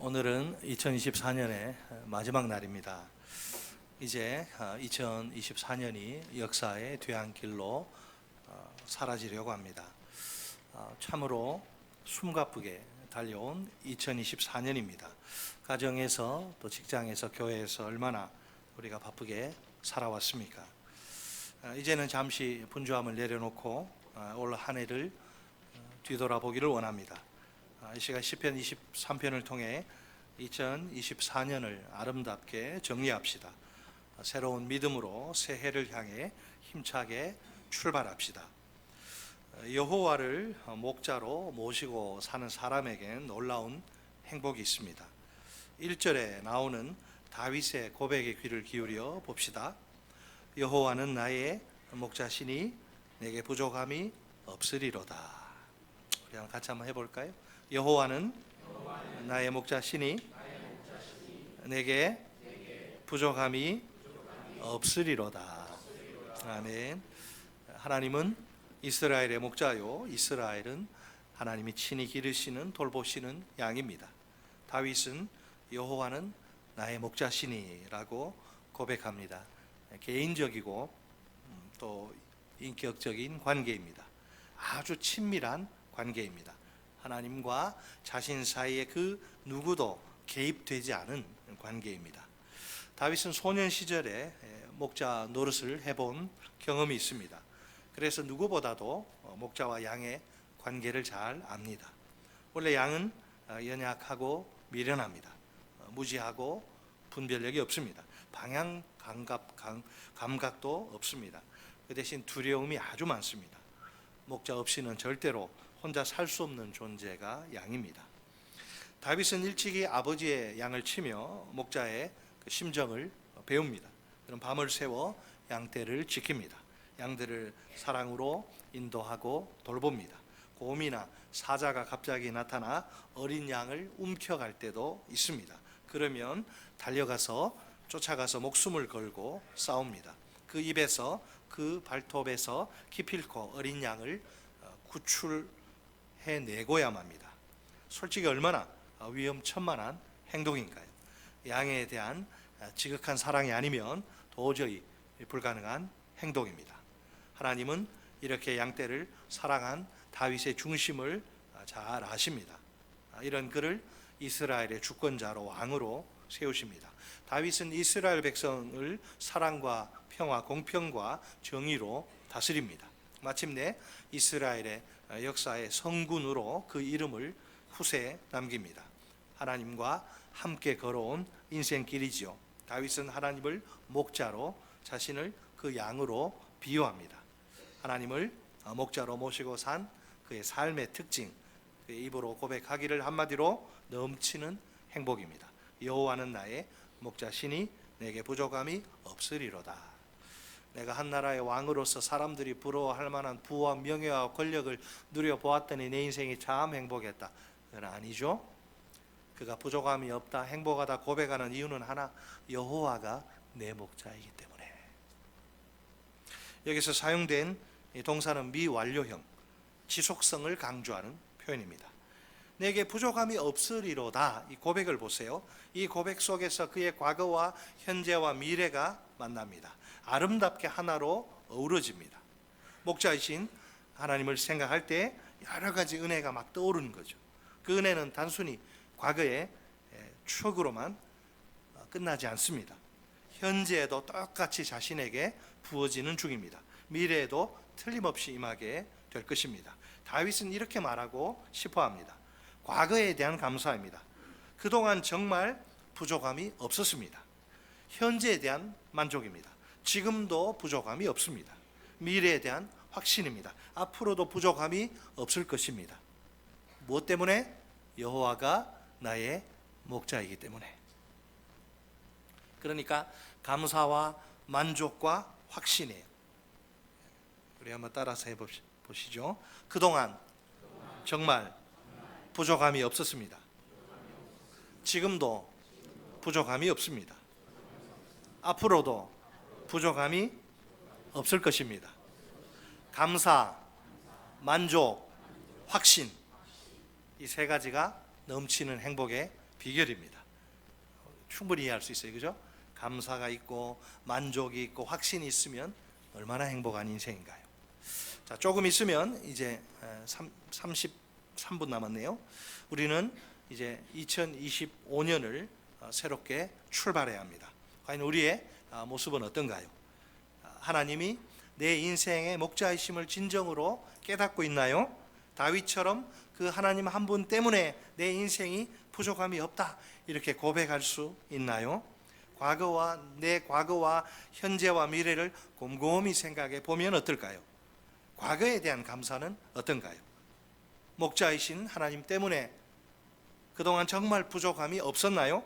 오늘은 2024년의 마지막 날입니다. 이제 2024년이 역사의 뒤안길로 사라지려고 합니다. 참으로 숨가쁘게 달려온 2024년입니다. 가정에서 또 직장에서 교회에서 얼마나 우리가 바쁘게 살아왔습니까? 이제는 잠시 분주함을 내려놓고 올 한 해를 뒤돌아보기를 원합니다. 이 시간 시편 23편을 통해 2024년을 아름답게 정리합시다. 새로운 믿음으로 새해를 향해 힘차게 출발합시다. 여호와를 목자로 모시고 사는 사람에겐 놀라운 행복이 있습니다. 1절에 나오는 다윗의 고백에 귀를 기울여 봅시다. 여호와는 나의 목자시니 내게 부족함이 없으리로다. 우리 같이 한번 해볼까요? 여호와는 나의 목자시니 내게 부족함이 없으리로다. 아멘. 하나님은 이스라엘의 목자요, 이스라엘은 하나님이 친히 기르시는 돌보시는 양입니다. 다윗은 여호와는 나의 목자시니라고 고백합니다. 개인적이고 또 인격적인 관계입니다. 아주 친밀한 관계입니다. 하나님과 자신 사이에 그 누구도 개입되지 않은 관계입니다. 다윗은 소년 시절에 목자 노릇을 해본 경험이 있습니다. 그래서 누구보다도 목자와 양의 관계를 잘 압니다. 원래 양은 연약하고 미련합니다. 무지하고 분별력이 없습니다. 방향 감각도 없습니다. 그 대신 두려움이 아주 많습니다. 목자 없이는 절대로 혼자 살 수 없는 존재가 양입니다. 다윗은 일찍이 아버지의 양을 치며 목자의 심정을 배웁니다. 그럼 밤을 새워 양떼를 지킵니다. 양들을 사랑으로 인도하고 돌봅니다. 곰이나 사자가 갑자기 나타나 어린 양을 움켜갈 때도 있습니다. 그러면 달려가서 쫓아가서 목숨을 걸고 싸웁니다. 그 입에서 그 발톱에서 기필코 어린 양을 구출해내고야만 합니다. 솔직히 얼마나 위험천만한 행동인가요? 양에 대한 지극한 사랑이 아니면 도저히 불가능한 행동입니다. 하나님은 이렇게 양떼를 사랑한 다윗의 중심을 잘 아십니다. 이런 그를 이스라엘의 주권자로 왕으로 세우십니다. 다윗은 이스라엘 백성을 사랑과 평화, 공평과 정의로 다스립니다. 마침내 이스라엘의 역사의 성군으로 그 이름을 후세에 남깁니다. 하나님과 함께 걸어온 인생길이지요. 다윗은 하나님을 목자로 자신을 그 양으로 비유합니다. 하나님을 목자로 모시고 산 그의 삶의 특징, 그의 입으로 고백하기를 한마디로 넘치는 행복입니다. 여호와는 나의 목자시니 내게 부족함이 없으리로다. 내가 한 나라의 왕으로서 사람들이 부러워할 만한 부와 명예와 권력을 누려보았더니 내 인생이 참 행복했다. 그건 아니죠. 그가 부족함이 없다, 행복하다 고백하는 이유는 하나, 여호와가 내 목자이기 때문에. 여기서 사용된 동사는 미완료형, 지속성을 강조하는 표현입니다. 내게 부족함이 없으리로다, 이 고백을 보세요. 이 고백 속에서 그의 과거와 현재와 미래가 만납니다. 아름답게 하나로 어우러집니다. 목자이신 하나님을 생각할 때 여러 가지 은혜가 막 떠오르는 거죠. 그 은혜는 단순히 과거의 추억으로만 끝나지 않습니다. 현재에도 똑같이 자신에게 부어지는 중입니다. 미래에도 틀림없이 임하게 될 것입니다. 다윗은 이렇게 말하고 싶어합니다. 과거에 대한 감사입니다. 그동안 정말 부족함이 없었습니다. 현재에 대한 만족입니다. 지금도 부족함이 없습니다. 미래에 대한 확신입니다. 앞으로도 부족함이 없을 것입니다. 무엇 때문에? 여호와가 나의 목자이기 때문에. 그러니까 감사와 만족과 확신이에요. 우리 한번 따라서 해보시죠. 그동안 정말 부족함이 없었습니다. 지금도 부족함이 없습니다. 앞으로도 부족함이 없을 것입니다. 감사, 만족, 확신, 이 세 가지가 넘치는 행복의 비결입니다. 충분히 이해할 수 있어요. 그죠? 감사가 있고 만족이 있고 확신이 있으면 얼마나 행복한 인생인가요? 자, 조금 있으면 이제 33분 남았네요. 우리는 이제 2025년을 새롭게 출발해야 합니다. 과연 우리의 모습은 어떤가요? 하나님이 내 인생의 목자이심을 진정으로 깨닫고 있나요? 다윗처럼 그 하나님 한 분 때문에 내 인생이 부족함이 없다 이렇게 고백할 수 있나요? 내 과거와 현재와 미래를 곰곰이 생각해 보면 어떨까요? 과거에 대한 감사는 어떤가요? 목자이신 하나님 때문에 그동안 정말 부족함이 없었나요?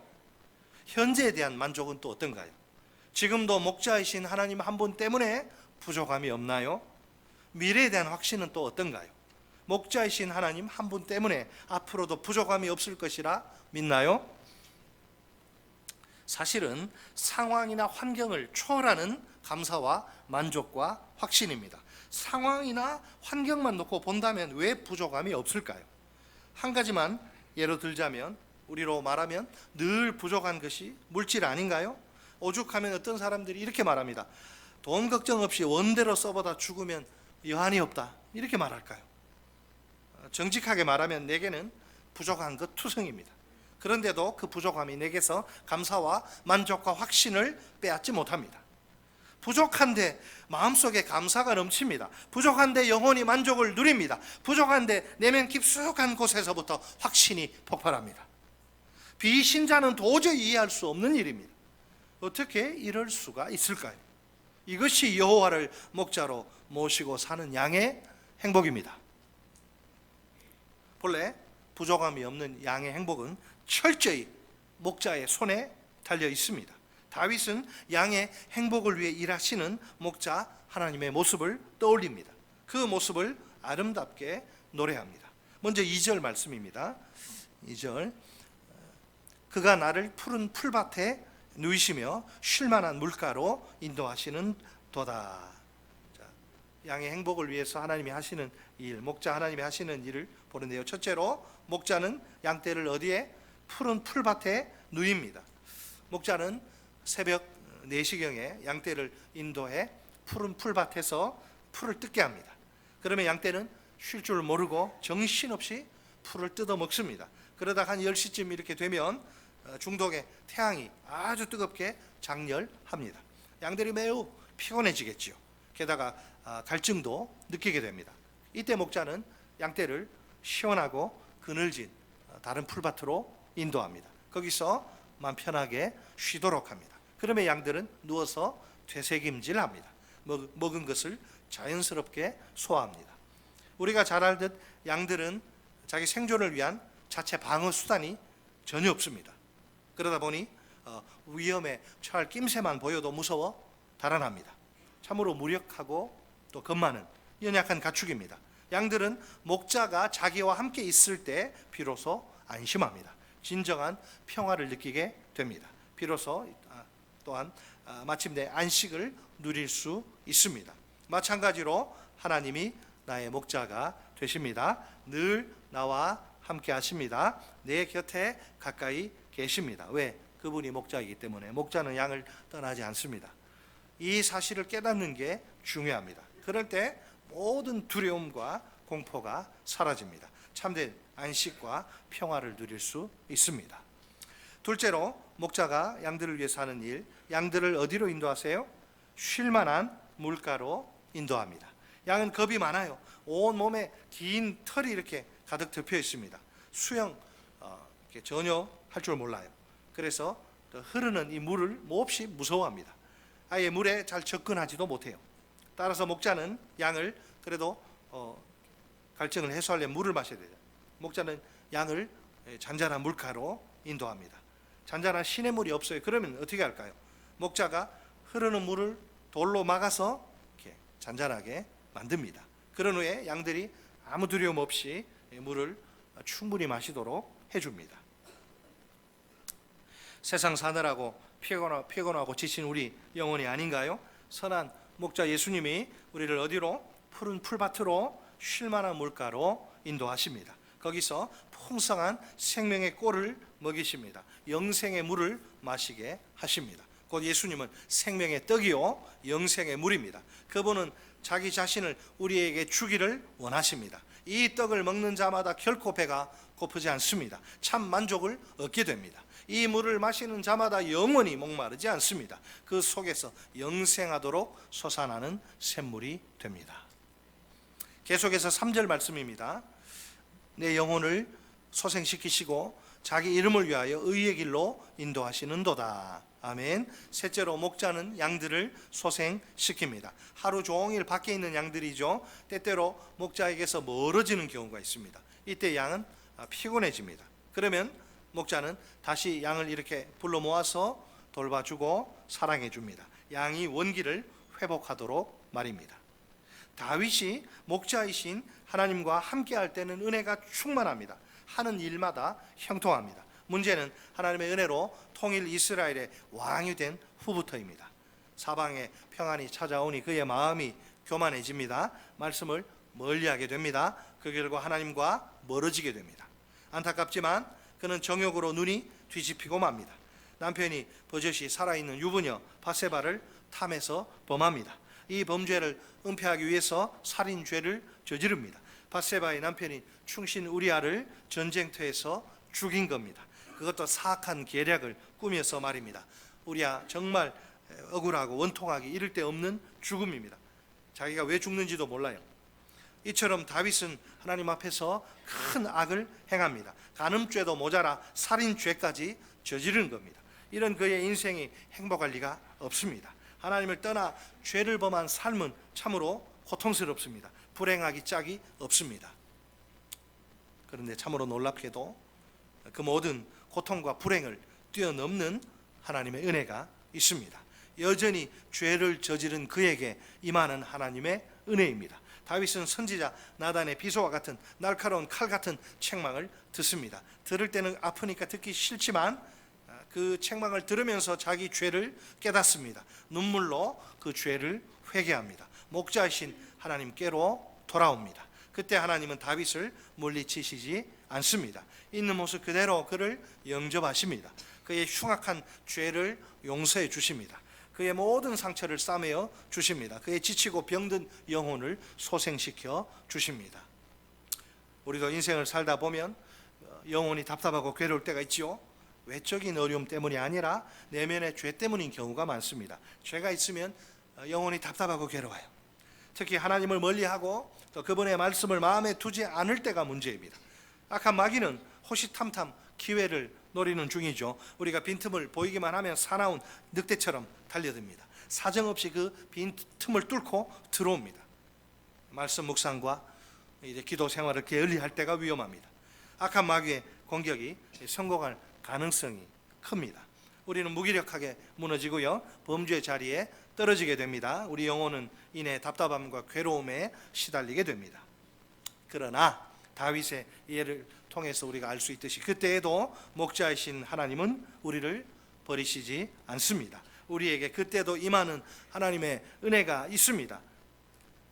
현재에 대한 만족은 또 어떤가요? 지금도 목자이신 하나님 한 분 때문에 부족함이 없나요? 미래에 대한 확신은 또 어떤가요? 목자이신 하나님 한 분 때문에 앞으로도 부족함이 없을 것이라 믿나요? 사실은 상황이나 환경을 초월하는 감사와 만족과 확신입니다. 상황이나 환경만 놓고 본다면 왜 부족함이 없을까요? 한 가지만 예로 들자면, 우리로 말하면 늘 부족한 것이 물질 아닌가요? 오죽하면 어떤 사람들이 이렇게 말합니다. 돈 걱정 없이 원대로 써보다 죽으면 여한이 없다 이렇게 말할까요? 정직하게 말하면 내게는 부족한 것 투성입니다. 그런데도 그 부족함이 내게서 감사와 만족과 확신을 빼앗지 못합니다. 부족한데 마음속에 감사가 넘칩니다. 부족한데 영혼이 만족을 누립니다. 부족한데 내면 깊숙한 곳에서부터 확신이 폭발합니다. 비신자는 도저히 이해할 수 없는 일입니다. 어떻게 이럴 수가 있을까요? 이것이 여호와를 목자로 모시고 사는 양의 행복입니다. 본래 부족함이 없는 양의 행복은 철저히 목자의 손에 달려 있습니다. 다윗은 양의 행복을 위해 일하시는 목자 하나님의 모습을 떠올립니다. 그 모습을 아름답게 노래합니다. 먼저 2절 말씀입니다. 2절, 그가 나를 푸른 풀밭에 누이시며 쉴만한 물가로 인도하시는 도다. 자, 양의 행복을 위해서 하나님이 하시는 일, 목자 하나님이 하시는 일을 보는데요. 첫째로 목자는 양떼를 어디에? 푸른 풀밭에 누입니다. 목자는 새벽 4시경에 양떼를 인도해 푸른 풀밭에서 풀을 뜯게 합니다. 그러면 양떼는 쉴 줄 모르고 정신없이 풀을 뜯어 먹습니다. 그러다가 한 10시쯤 이렇게 되면 중동의 태양이 아주 뜨겁게 장렬합니다. 양들이 매우 피곤해지겠지요. 게다가 갈증도 느끼게 됩니다. 이때 목자는 양떼를 시원하고 그늘진 다른 풀밭으로 인도합니다. 거기서 마음 편하게 쉬도록 합니다. 그러면 양들은 누워서 되새김질합니다. 먹은 것을 자연스럽게 소화합니다. 우리가 잘 알듯 양들은 자기 생존을 위한 자체 방어 수단이 전혀 없습니다. 그러다 보니 위험에 처할 낌새만 보여도 무서워 달아납니다. 참으로 무력하고 또 겁 많은 연약한 가축입니다. 양들은 목자가 자기와 함께 있을 때 비로소 안심합니다. 진정한 평화를 느끼게 됩니다. 비로소 또한 마침내 안식을 누릴 수 있습니다. 마찬가지로 하나님이 나의 목자가 되십니다. 늘 나와 함께 하십니다. 내 곁에 가까이 계십니다. 왜? 그분이 목자이기 때문에. 목자는 양을 떠나지 않습니다. 이 사실을 깨닫는 게 중요합니다. 그럴 때 모든 두려움과 공포가 사라집니다. 참된 안식과 평화를 누릴 수 있습니다. 둘째로 목자가 양들을 위해서 하는 일, 양들을 어디로 인도하세요? 쉴만한 물가로 인도합니다. 양은 겁이 많아요. 온 몸에 긴 털이 이렇게 가득 덮여 있습니다. 수영 전혀 할 줄 몰라요. 그래서 흐르는 이 물을 몹시 무서워합니다. 아예 물에 잘 접근하지도 못해요. 따라서 목자는 양을 그래도 갈증을 해소하려면 물을 마셔야 돼요. 목자는 양을 잔잔한 물가로 인도합니다. 잔잔한 시냇물이 없어요. 그러면 어떻게 할까요? 목자가 흐르는 물을 돌로 막아서 이렇게 잔잔하게 만듭니다. 그런 후에 양들이 아무 두려움 없이 물을 충분히 마시도록 해줍니다. 세상 사느라고 피곤하고 지친 우리 영혼이 아닌가요? 선한 목자 예수님이 우리를 어디로? 푸른 풀밭으로 쉴만한 물가로 인도하십니다. 거기서 풍성한 생명의 꼴을 먹이십니다. 영생의 물을 마시게 하십니다. 곧 예수님은 생명의 떡이요 영생의 물입니다. 그분은 자기 자신을 우리에게 주기를 원하십니다. 이 떡을 먹는 자마다 결코 배가 고프지 않습니다. 참 만족을 얻게 됩니다. 이 물을 마시는 자마다 영원히 목마르지 않습니다. 그 속에서 영생하도록 솟아나는 샘물이 됩니다. 계속해서 3절 말씀입니다. 내 영혼을 소생시키시고 자기 이름을 위하여 의의 길로 인도하시는도다. 아멘. 셋째로 목자는 양들을 소생시킵니다. 하루 종일 밖에 있는 양들이죠. 때때로 목자에게서 멀어지는 경우가 있습니다. 이때 양은 피곤해집니다. 그러면 목자는 다시 양을 이렇게 불러 모아서 돌봐주고 사랑해줍니다. 양이 원기를 회복하도록 말입니다. 다윗이 목자이신 하나님과 함께할 때는 은혜가 충만합니다. 하는 일마다 형통합니다. 문제는 하나님의 은혜로 통일 이스라엘의 왕이 된 후부터입니다. 사방에 평안이 찾아오니 그의 마음이 교만해집니다. 말씀을 멀리하게 됩니다. 그 결과 하나님과 멀어지게 됩니다. 안타깝지만 그는 정욕으로 눈이 뒤집히고 맙니다. 남편이 버젓이 살아있는 유부녀 바세바를 탐해서 범합니다. 이 범죄를 은폐하기 위해서 살인죄를 저지릅니다. 바세바의 남편인 충신 우리아를 전쟁터에서 죽인 겁니다. 그것도 사악한 계략을 꾸며서 말입니다. 우리아 정말 억울하고 원통하기 이를 데 없는 죽음입니다. 자기가 왜 죽는지도 몰라요. 이처럼 다윗은 하나님 앞에서 큰 악을 행합니다. 간음죄도 모자라 살인죄까지 저지른 겁니다. 이런 그의 인생이 행복할 리가 없습니다. 하나님을 떠나 죄를 범한 삶은 참으로 고통스럽습니다. 불행하기 짝이 없습니다. 그런데 참으로 놀랍게도 그 모든 고통과 불행을 뛰어넘는 하나님의 은혜가 있습니다. 여전히 죄를 저지른 그에게 임하는 하나님의 은혜입니다. 다윗은 선지자 나단의 비소와 같은 날카로운 칼 같은 책망을 듣습니다. 들을 때는 아프니까 듣기 싫지만 그 책망을 들으면서 자기 죄를 깨닫습니다. 눈물로 그 죄를 회개합니다. 목자이신 하나님께로 돌아옵니다. 그때 하나님은 다윗을 물리치시지 않습니다. 있는 모습 그대로 그를 영접하십니다. 그의 흉악한 죄를 용서해 주십니다. 그의 모든 상처를 싸매어 주십니다. 그의 지치고 병든 영혼을 소생시켜 주십니다. 우리도 인생을 살다 보면 영혼이 답답하고 괴로울 때가 있지요. 외적인 어려움 때문이 아니라 내면의 죄 때문인 경우가 많습니다. 죄가 있으면 영혼이 답답하고 괴로워요. 특히 하나님을 멀리하고 또 그분의 말씀을 마음에 두지 않을 때가 문제입니다. 악한 마귀는 호시탐탐 기회를 노리는 중이죠. 우리가 빈틈을 보이기만 하면 사나운 늑대처럼 달려듭니다. 사정없이 그 빈틈을 뚫고 들어옵니다. 말씀 묵상과 이제 기도 생활을 게을리할 때가 위험합니다. 악한 마귀의 공격이 성공할 가능성이 큽니다. 우리는 무기력하게 무너지고요, 범죄의 자리에 떨어지게 됩니다. 우리 영혼은 이내 답답함과 괴로움에 시달리게 됩니다. 그러나 다윗의 예를 통해서 우리가 알 수 있듯이 그때에도 목자이신 하나님은 우리를 버리시지 않습니다. 우리에게 그때도 임하는 하나님의 은혜가 있습니다.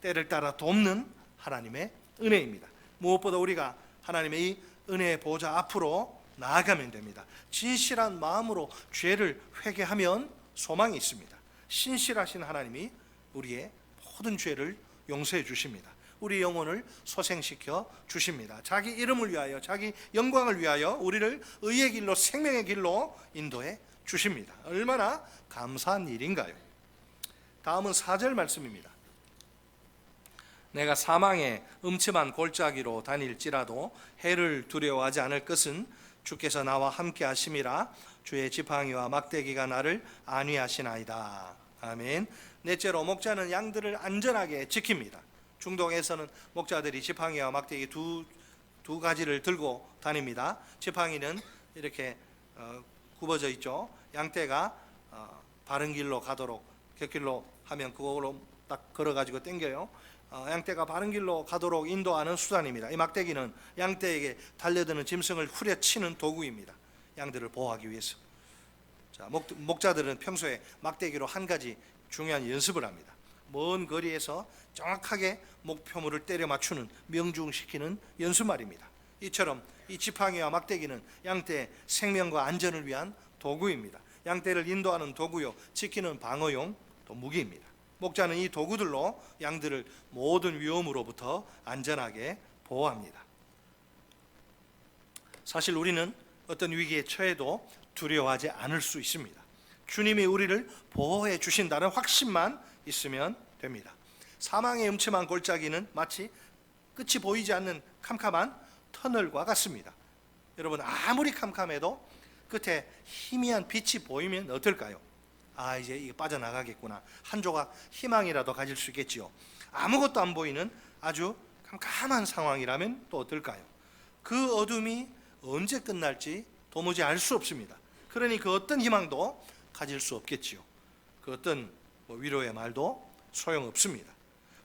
때를 따라 돕는 하나님의 은혜입니다. 무엇보다 우리가 하나님의 이 은혜의 보좌 앞으로 나아가면 됩니다. 진실한 마음으로 죄를 회개하면 소망이 있습니다. 신실하신 하나님이 우리의 모든 죄를 용서해 주십니다. 우리 영혼을 소생시켜 주십니다. 자기 이름을 위하여, 자기 영광을 위하여 우리를 의의 길로, 생명의 길로 인도해 주십니다. 얼마나 감사한 일인가요? 다음은 4절 말씀입니다. 내가 사망의 음침한 골짜기로 다닐지라도 해를 두려워하지 않을 것은 주께서 나와 함께 하심이라. 주의 지팡이와 막대기가 나를 안위하시나이다. 아멘. 넷째로 목자는 양들을 안전하게 지킵니다. 중동에서는 목자들이 지팡이와 막대기 두 가지를 들고 다닙니다. 지팡이는 이렇게 굽어져 있죠. 양떼가 바른 길로 가도록, 곁길로 하면 그걸로 딱 걸어가지고 당겨요. 양떼가 바른 길로 가도록 인도하는 수단입니다. 이 막대기는 양떼에게 달려드는 짐승을 후려치는 도구입니다. 양들을 보호하기 위해서. 자, 목자들은 평소에 막대기로 한 가지 중요한 연습을 합니다. 먼 거리에서 정확하게 목표물을 때려 맞추는, 명중시키는 연습 말입니다. 이처럼 이 지팡이와 막대기는 양떼의 생명과 안전을 위한 도구입니다. 양떼를 인도하는 도구요, 지키는 방어용 또 무기입니다. 목자는 이 도구들로 양들을 모든 위험으로부터 안전하게 보호합니다. 사실 우리는 어떤 위기에 처해도 두려워하지 않을 수 있습니다. 주님이 우리를 보호해 주신다는 확신만 있으면 됩니다. 사망의 음침한 골짜기는 마치 끝이 보이지 않는 캄캄한 터널과 같습니다. 여러분, 아무리 캄캄해도 끝에 희미한 빛이 보이면 어떨까요? 이제 이게 빠져나가겠구나. 한 조각 희망이라도 가질 수 있겠지요. 아무것도 안 보이는 아주 캄캄한 상황이라면 또 어떨까요? 그 어둠이 언제 끝날지 도무지 알 수 없습니다. 그러니 그 어떤 희망도 가질 수 없겠지요. 그 어떤 위로의 말도 소용없습니다.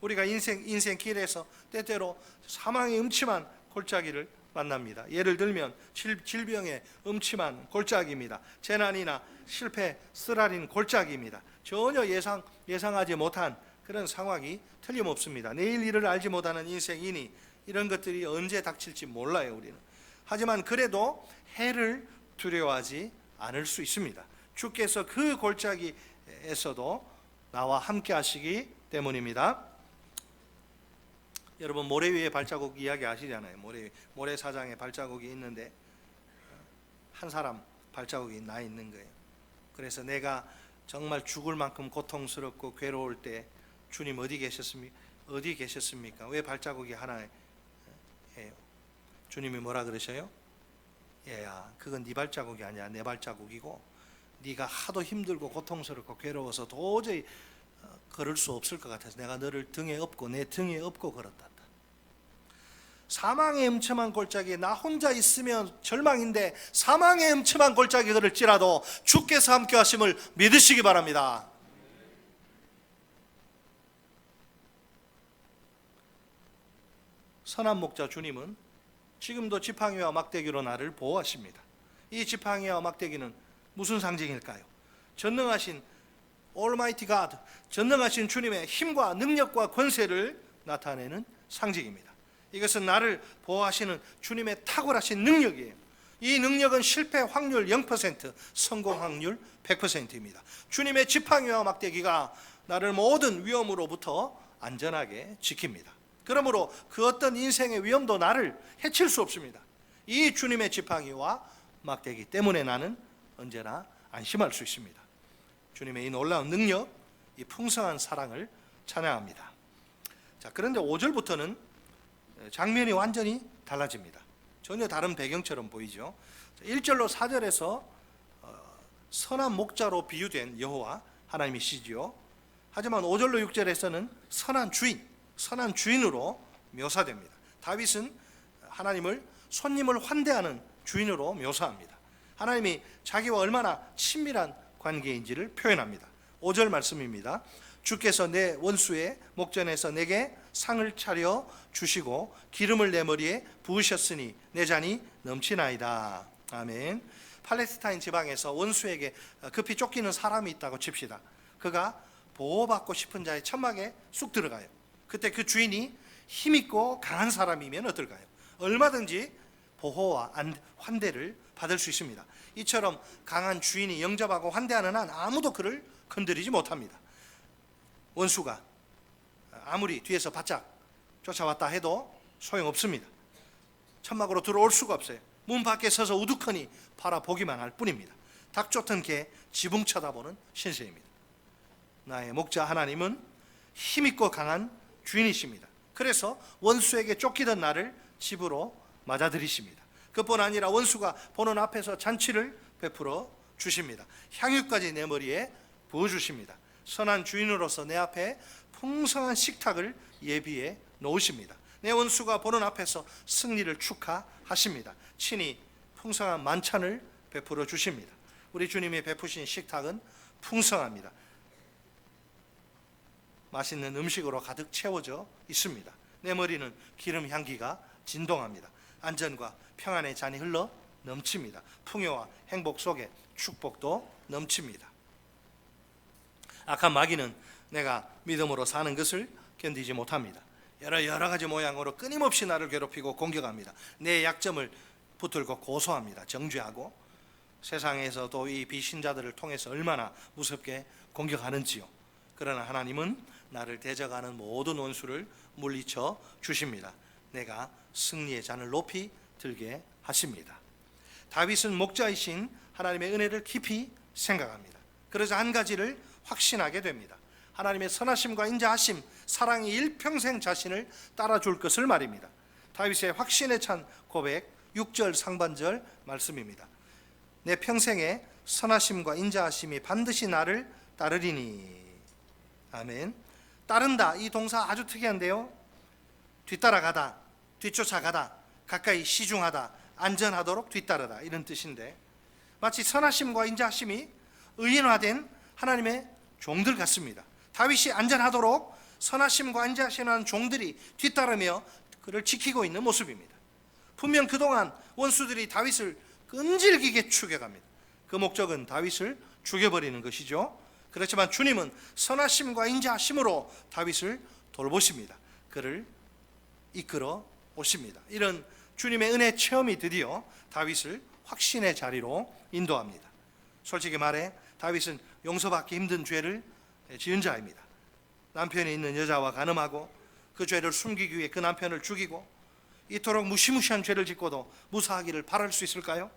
우리가 인생 길에서 때때로 사망의 음침한 골짜기를 만납니다. 예를 들면 질병의 음침한 골짜기입니다. 재난이나 실패, 쓰라린 골짜기입니다. 전혀 예상하지 못한 그런 상황이 틀림없습니다. 내일 일을 알지 못하는 인생이니 이런 것들이 언제 닥칠지 몰라요, 우리는. 하지만 그래도 해를 두려워하지 않을 수 있습니다. 주께서 그 골짜기에서도 나와 함께 하시기 때문입니다. 여러분, 모래 위에 발자국 이야기 아시잖아요. 모래사장에 발자국이 있는데 한 사람 발자국이 나 있는 거예요. 그래서 내가 정말 죽을 만큼 고통스럽고 괴로울 때 주님 어디 계셨습니까? 왜 발자국이 하나예요? 주님이 뭐라 그러셔요? 얘야, 그건 네 발자국이 아니야. 내 발자국이고 네가 하도 힘들고 고통스럽고 괴로워서 도저히 걸을 수 없을 것 같아서 내가 너를 등에 업고 내 등에 업고 걸었다. 사망의 음침한 골짜기에 나 혼자 있으면 절망인데 사망의 음침한 골짜기 걸을지라도 주께서 함께 하심을 믿으시기 바랍니다. 선한 목자 주님은 지금도 지팡이와 막대기로 나를 보호하십니다. 이 지팡이와 막대기는 무슨 상징일까요? 전능하신 Almighty God, 전능하신 주님의 힘과 능력과 권세를 나타내는 상징입니다. 이것은 나를 보호하시는 주님의 탁월하신 능력이에요. 이 능력은 실패 확률 0%, 성공 확률 100%입니다. 주님의 지팡이와 막대기가 나를 모든 위험으로부터 안전하게 지킵니다. 그러므로 그 어떤 인생의 위험도 나를 해칠 수 없습니다. 이 주님의 지팡이와 막대기 때문에 나는 언제나 안심할 수 있습니다. 주님의 이 놀라운 능력, 이 풍성한 사랑을 찬양합니다. 자, 그런데 5절부터는 장면이 완전히 달라집니다. 전혀 다른 배경처럼 보이죠. 1절로 4절에서 선한 목자로 비유된 여호와 하나님이시지요. 하지만 5절로 6절에서는 선한 주인으로 묘사됩니다. 다윗은 하나님을 손님을 환대하는 주인으로 묘사합니다. 하나님이 자기와 얼마나 친밀한 관계인지를 표현합니다. 5절 말씀입니다. 주께서 내 원수의 목전에서 내게 상을 차려 주시고 기름을 내 머리에 부으셨으니 내 잔이 넘치나이다. 아멘. 팔레스타인 지방에서 원수에게 급히 쫓기는 사람이 있다고 칩시다. 그가 보호받고 싶은 자의 천막에 쑥 들어가요. 그때 그 주인이 힘있고 강한 사람이면 어떨까요? 얼마든지 보호와 환대를 받을 수 있습니다. 이처럼 강한 주인이 영접하고 환대하는 한 아무도 그를 건드리지 못합니다. 원수가 아무리 뒤에서 바짝 쫓아왔다 해도 소용없습니다. 천막으로 들어올 수가 없어요. 문 밖에 서서 우두커니 바라보기만 할 뿐입니다. 닭 쫓은 개 지붕 쳐다보는 신세입니다. 나의 목자 하나님은 힘있고 강한 주인이십니다. 그래서 원수에게 쫓기던 나를 집으로 맞아들이십니다. 그뿐 아니라 원수가 보는 앞에서 잔치를 베풀어 주십니다. 향유까지 내 머리에 부어주십니다. 선한 주인으로서 내 앞에 풍성한 식탁을 예비해 놓으십니다. 내 원수가 보는 앞에서 승리를 축하하십니다. 친히 풍성한 만찬을 베풀어 주십니다. 우리 주님이 베푸신 식탁은 풍성합니다. 맛있는 음식으로 가득 채워져 있습니다. 내 머리는 기름 향기가 진동합니다. 안전과 평안의 잔이 흘러 넘칩니다. 풍요와 행복 속에 축복도 넘칩니다. 악한 마귀는 내가 믿음으로 사는 것을 견디지 못합니다. 여러 가지 모양으로 끊임없이 나를 괴롭히고 공격합니다. 내 약점을 붙들고 고소합니다. 정죄하고 세상에서도 이 비신자들을 통해서 얼마나 무섭게 공격하는지요. 그러나 하나님은 나를 대적하는 모든 원수를 물리쳐 주십니다. 내가 승리의 잔을 높이 들게 하십니다. 다윗은 목자이신 하나님의 은혜를 깊이 생각합니다. 그래서 한 가지를 확신하게 됩니다. 하나님의 선하심과 인자하심, 사랑이 일평생 자신을 따라줄 것을 말입니다. 다윗의 확신에 찬 고백 6절 상반절 말씀입니다. 내 평생에 선하심과 인자하심이 반드시 나를 따르리니. 아멘. 따른다, 이 동사 아주 특이한데요. 뒤따라가다, 뒤쫓아가다, 가까이 시중하다, 안전하도록 뒤따르다, 이런 뜻인데 마치 선하심과 인자하심이 의인화된 하나님의 종들 같습니다. 다윗이 안전하도록 선하심과 인자하심한 종들이 뒤따르며 그를 지키고 있는 모습입니다. 분명 그동안 원수들이 다윗을 끈질기게 추격합니다. 그 목적은 다윗을 죽여버리는 것이죠. 그렇지만 주님은 선하심과 인자하심으로 다윗을 돌보십니다. 그를 이끌어 오십니다. 이런 주님의 은혜 체험이 드디어 다윗을 확신의 자리로 인도합니다. 솔직히 말해 다윗은 용서받기 힘든 죄를 지은 자입니다. 남편이 있는 여자와 간음하고 그 죄를 숨기기 위해 그 남편을 죽이고 이토록 무시무시한 죄를 짓고도 무사하기를 바랄 수 있을까요?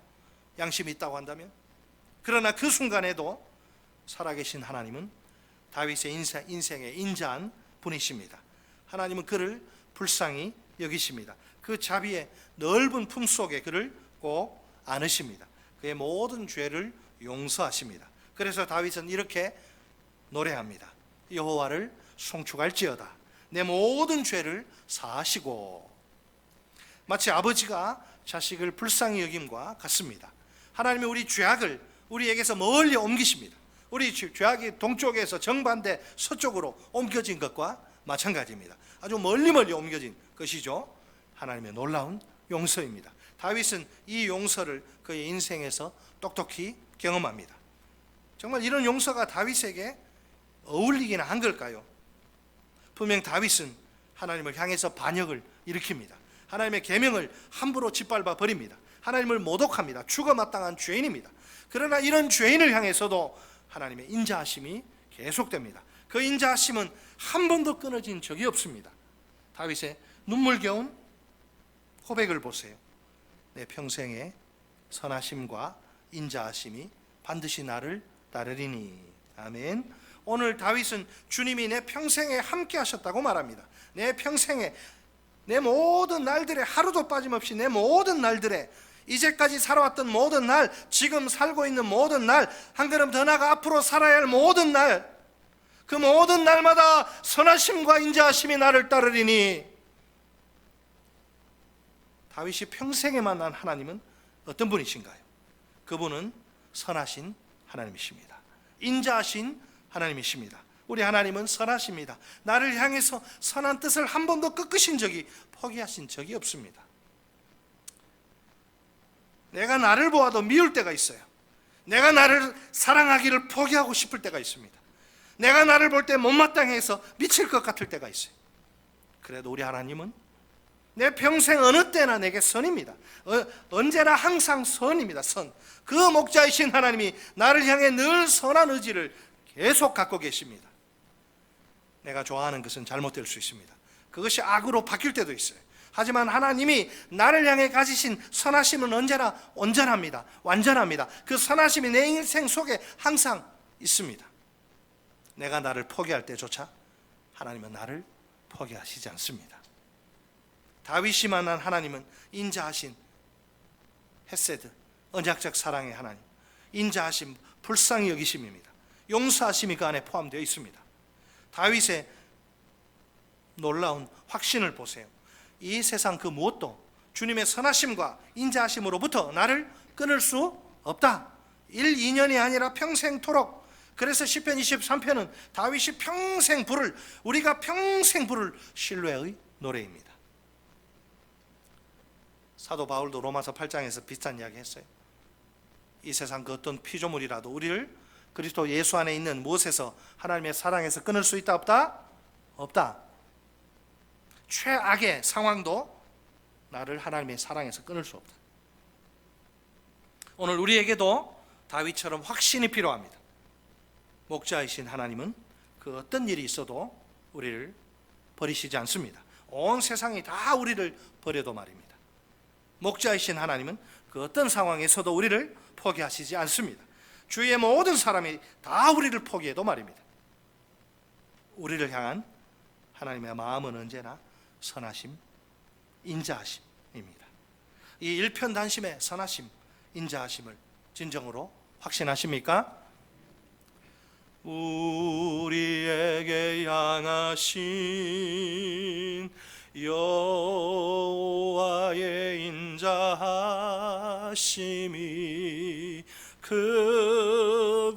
양심이 있다고 한다면. 그러나 그 순간에도 살아계신 하나님은 다윗의 인생에 인자한 분이십니다. 하나님은 그를 불쌍히 여기십니다. 그 자비의 넓은 품 속에 그를 꼭 안으십니다. 그의 모든 죄를 용서하십니다. 그래서 다윗은 이렇게 노래합니다. 여호와를 송축할지어다. 내 모든 죄를 사하시고. 마치 아버지가 자식을 불쌍히 여김과 같습니다. 하나님은 우리 죄악을 우리에게서 멀리 옮기십니다. 우리 죄악이 동쪽에서 정반대 서쪽으로 옮겨진 것과 마찬가지입니다. 아주 멀리 옮겨진 것이죠. 하나님의 놀라운 용서입니다. 다윗은 이 용서를 그의 인생에서 똑똑히 경험합니다. 정말 이런 용서가 다윗에게 어울리기는 한 걸까요? 분명 다윗은 하나님을 향해서 반역을 일으킵니다. 하나님의 계명을 함부로 짓밟아 버립니다. 하나님을 모독합니다. 죽어 마땅한 죄인입니다. 그러나 이런 죄인을 향해서도 하나님의 인자하심이 계속됩니다. 그 인자하심은 한 번도 끊어진 적이 없습니다. 다윗의 눈물겨운 고백을 보세요. 내 평생에 선하심과 인자하심이 반드시 나를 따르리니. 아멘. 오늘 다윗은 주님이 내 평생에 함께 하셨다고 말합니다. 내 평생에, 내 모든 날들에, 하루도 빠짐없이 내 모든 날들에, 이제까지 살아왔던 모든 날, 지금 살고 있는 모든 날, 한 걸음 더 나아가 앞으로 살아야 할 모든 날, 그 모든 날마다 선하심과 인자하심이 나를 따르리니. 다윗이 평생에 만난 하나님은 어떤 분이신가요? 그분은 선하신 하나님이십니다. 인자하신 하나님이십니다. 우리 하나님은 선하십니다. 나를 향해서 선한 뜻을 한 번도 꺾으신 적이, 포기하신 적이 없습니다. 내가 나를 보아도 미울 때가 있어요. 내가 나를 사랑하기를 포기하고 싶을 때가 있습니다. 내가 나를 볼 때 못마땅해서 미칠 것 같을 때가 있어요. 그래도 우리 하나님은 내 평생 어느 때나 내게 선입니다. 언제나 항상 선입니다. 선. 그 목자이신 하나님이 나를 향해 늘 선한 의지를 계속 갖고 계십니다. 내가 좋아하는 것은 잘못될 수 있습니다. 그것이 악으로 바뀔 때도 있어요. 하지만 하나님이 나를 향해 가지신 선하심은 언제나 온전합니다. 완전합니다. 그 선하심이 내 인생 속에 항상 있습니다. 내가 나를 포기할 때조차 하나님은 나를 포기하시지 않습니다. 다윗이 만난 하나님은 인자하신 헤세드, 언약적 사랑의 하나님, 인자하심, 불쌍히 여기심입니다. 용서하심이 그 안에 포함되어 있습니다. 다윗의 놀라운 확신을 보세요. 이 세상 그 무엇도 주님의 선하심과 인자하심으로부터 나를 끊을 수 없다. 1, 2년이 아니라 평생토록. 그래서 시편 23편은 다윗이 평생 부를, 우리가 평생 부를 신뢰의 노래입니다. 사도 바울도 로마서 8장에서 비슷한 이야기 했어요. 이 세상 그 어떤 피조물이라도 우리를 그리스도 예수 안에 있는 무엇에서, 하나님의 사랑에서 끊을 수 있다 없다? 없다. 최악의 상황도 나를 하나님의 사랑에서 끊을 수 없다. 오늘 우리에게도 다윗처럼 확신이 필요합니다. 목자이신 하나님은 그 어떤 일이 있어도 우리를 버리시지 않습니다. 온 세상이 다 우리를 버려도 말입니다. 목자이신 하나님은 그 어떤 상황에서도 우리를 포기하시지 않습니다. 주위의 모든 사람이 다 우리를 포기해도 말입니다. 우리를 향한 하나님의 마음은 언제나 선하심, 인자하심입니다. 이 일편단심의 선하심, 인자하심을 진정으로 확신하십니까? 우리에게 향하신 여호와의 인자하심이 크고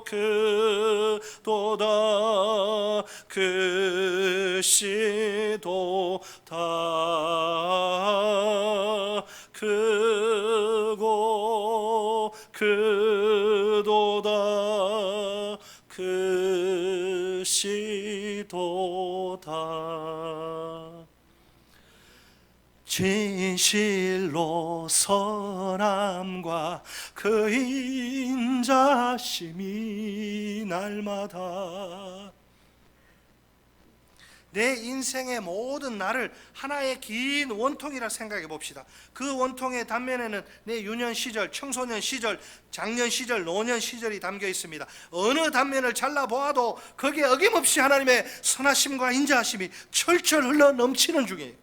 크도다 크시도다 크고 크도다 크시도다 진실로 선함과 그 인자심이 날마다 내 인생의 모든 날을 하나의 긴 원통이라 생각해 봅시다. 그 원통의 단면에는 내 유년 시절, 청소년 시절, 장년 시절, 노년 시절이 담겨 있습니다. 어느 단면을 잘라보아도 거기에 어김없이 하나님의 선하심과 인자하심이 철철 흘러 넘치는 중이에요.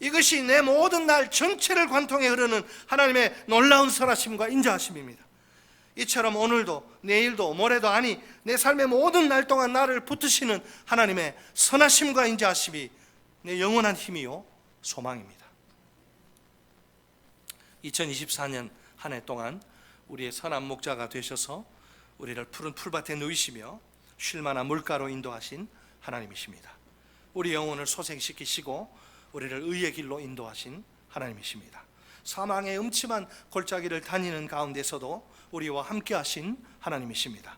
이것이 내 모든 날 전체를 관통해 흐르는 하나님의 놀라운 선하심과 인자하심입니다. 이처럼 오늘도 내일도 모레도 아니 내 삶의 모든 날 동안 나를 붙드시는 하나님의 선하심과 인자하심이 내 영원한 힘이요 소망입니다. 2024년 한 해 동안 우리의 선한 목자가 되셔서 우리를 푸른 풀밭에 누이시며 쉴만한 물가로 인도하신 하나님이십니다. 우리 영혼을 소생시키시고 우리를 의의 길로 인도하신 하나님이십니다. 사망의 음침한 골짜기를 다니는 가운데서도 우리와 함께 하신 하나님이십니다.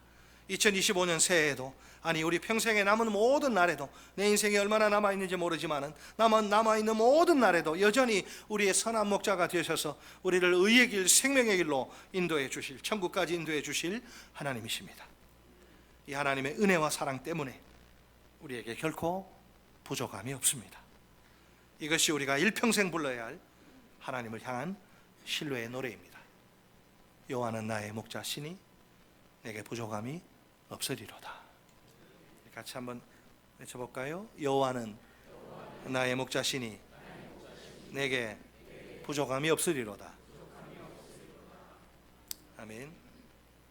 2025년 새해에도 아니 우리 평생에 남은 모든 날에도 내 인생이 얼마나 남아있는지 모르지만 남아있는 모든 날에도 여전히 우리의 선한 목자가 되셔서 우리를 의의 길 생명의 길로 인도해 주실 천국까지 인도해 주실 하나님이십니다. 이 하나님의 은혜와 사랑 때문에 우리에게 결코 부족함이 없습니다. 이것이 우리가 일평생 불러야 할 하나님을 향한 신뢰의 노래입니다. 여호와는 나의 목자시니 내게 부족함이 없으리로다. 같이 한번 외쳐볼까요? 여호와는 나의 목자시니 내게 부족함이 없으리로다. 아멘.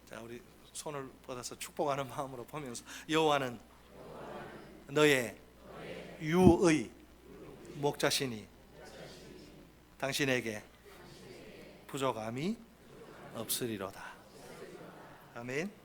자, 우리 손을 뻗어서 축복하는 마음으로 보면서 여호와는 너의 유의 목자시니 당신에게 부족함이 없으리로다. 아멘.